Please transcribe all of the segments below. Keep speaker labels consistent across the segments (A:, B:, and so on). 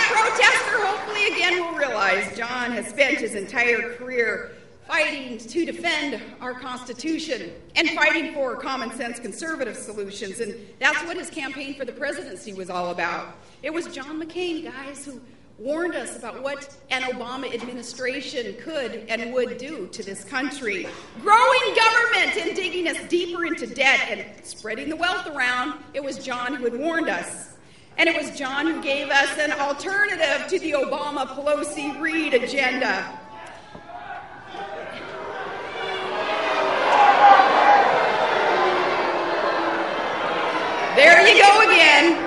A: protester hopefully again will realize John has spent his entire career fighting to defend our Constitution and fighting for common sense conservative solutions, and that's what his campaign for the presidency was all about. It was John McCain, guys, who warned us about what an Obama administration could and would do to this country. Growing government and digging us deeper into debt and spreading the wealth around, it was John who had warned us. And it was John who gave us an alternative to the Obama-Pelosi-Reid agenda. There you go again.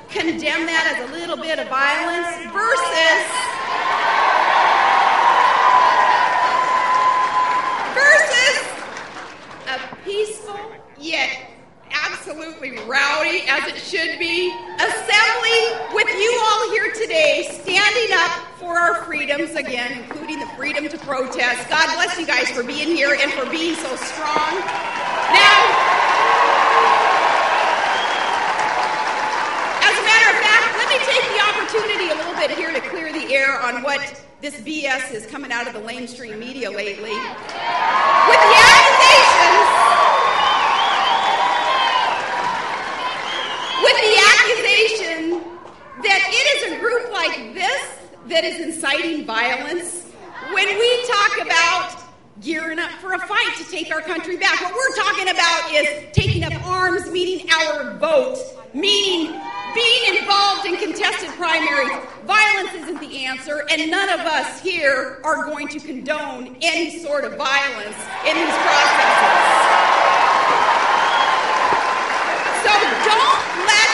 A: Condemn that as a little bit of violence versus a peaceful yet absolutely rowdy, as it should be, assembly with you all here today standing up for our freedoms, again, including the freedom to protest. God bless you guys for being here and for being so strong. Now, take the opportunity a little bit here to clear the air on what this BS is coming out of the Lamestream media lately. With the accusation that it is a group like this that is inciting violence, when we talk about gearing up for a fight to take our country back, what we're talking about is taking up arms, meaning our vote, meaning being involved in contested primaries. Violence isn't the answer, and none of us here are going to condone any sort of violence in these processes. So don't let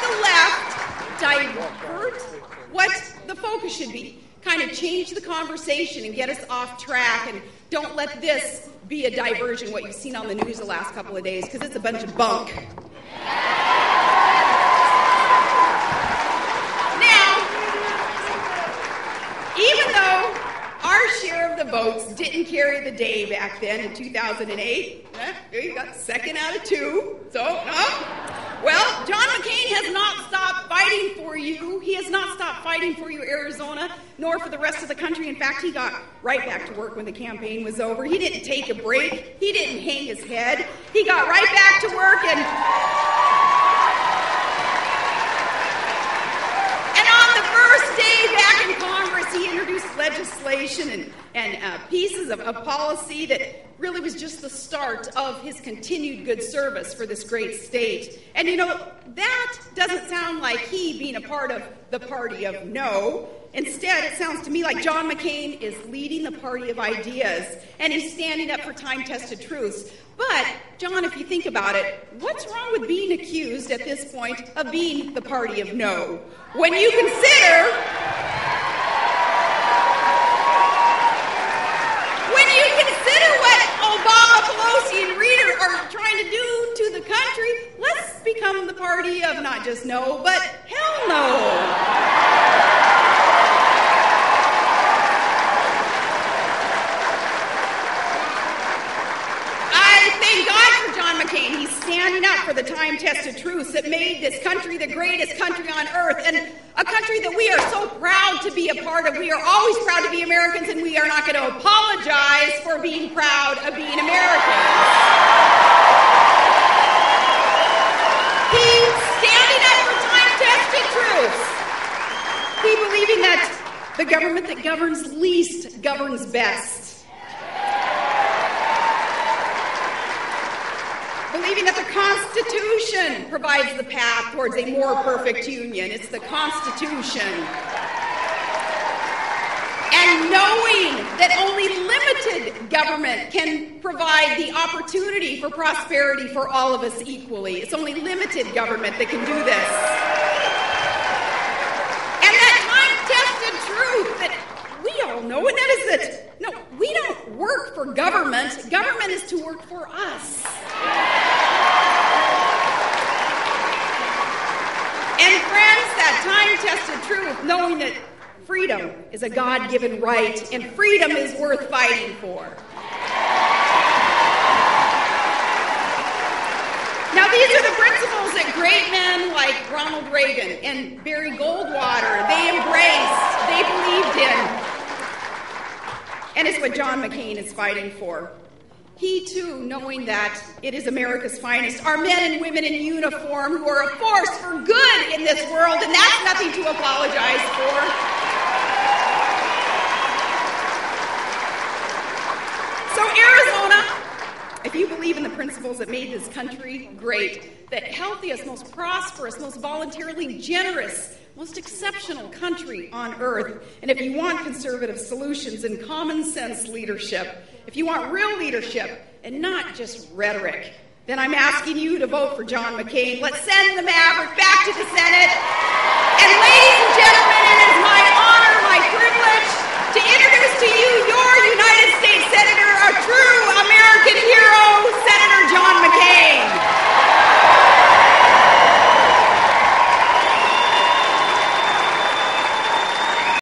A: the left divert what the focus should be. Kind of change the conversation and get us off track, and don't let this be a diversion, what you've seen on the news the last couple of days, because it's a bunch of bunk. Even though our share of the votes didn't carry the day back then in 2008, you got second out of two, so no. Well, John McCain has not stopped fighting for you. He has not stopped fighting for you, Arizona, nor for the rest of the country. In fact, he got right back to work when the campaign was over. He didn't take a break. He didn't hang his head. He got right back to work, and on the first day back in Congress, he introduced legislation and pieces of policy that really was just the start of his continued good service for this great state. And you know, that doesn't sound like he being a part of the party of no. Instead, it sounds to me like John McCain is leading the party of ideas, and he's standing up for time-tested truths. But, John, if you think about it, what's wrong with being accused at this point of being the party of no? When you consider what Obama, Pelosi, and Reid are trying to do to the country, let's become the party of not just no, but hell no. Thank God for John McCain. He's standing up for the time-tested truths that made this country the greatest country on earth, and a country that we are so proud to be a part of. We are always proud to be Americans, and we are not going to apologize for being proud of being Americans. He's standing up for time-tested truths. He believing that the government that governs least governs best. Believing that the Constitution provides the path towards a more perfect union. It's the Constitution. And knowing that only limited government can provide the opportunity for prosperity for all of us equally. It's only limited government that can do this. And that time-tested truth that we all know, and that is that, no, we don't work for government. Government is to work for us. And friends, that time-tested truth, knowing that freedom is a God-given right, and freedom is worth fighting for. Now, these are the principles that great men like Ronald Reagan and Barry Goldwater, they embraced, they believed in. And it's what John McCain is fighting for. He, too, knowing that it is America's finest, are men and women in uniform who are a force for good in this world, and that's nothing to apologize for. So Arizona, if you believe in the principles that made this country great, the healthiest, most prosperous, most voluntarily generous, most exceptional country on earth, and if you want conservative solutions and common sense leadership, if you want real leadership and not just rhetoric, then I'm asking you to vote for John McCain. Let's send the Maverick back to the Senate. And ladies and gentlemen, it is my honor, my privilege to introduce to you your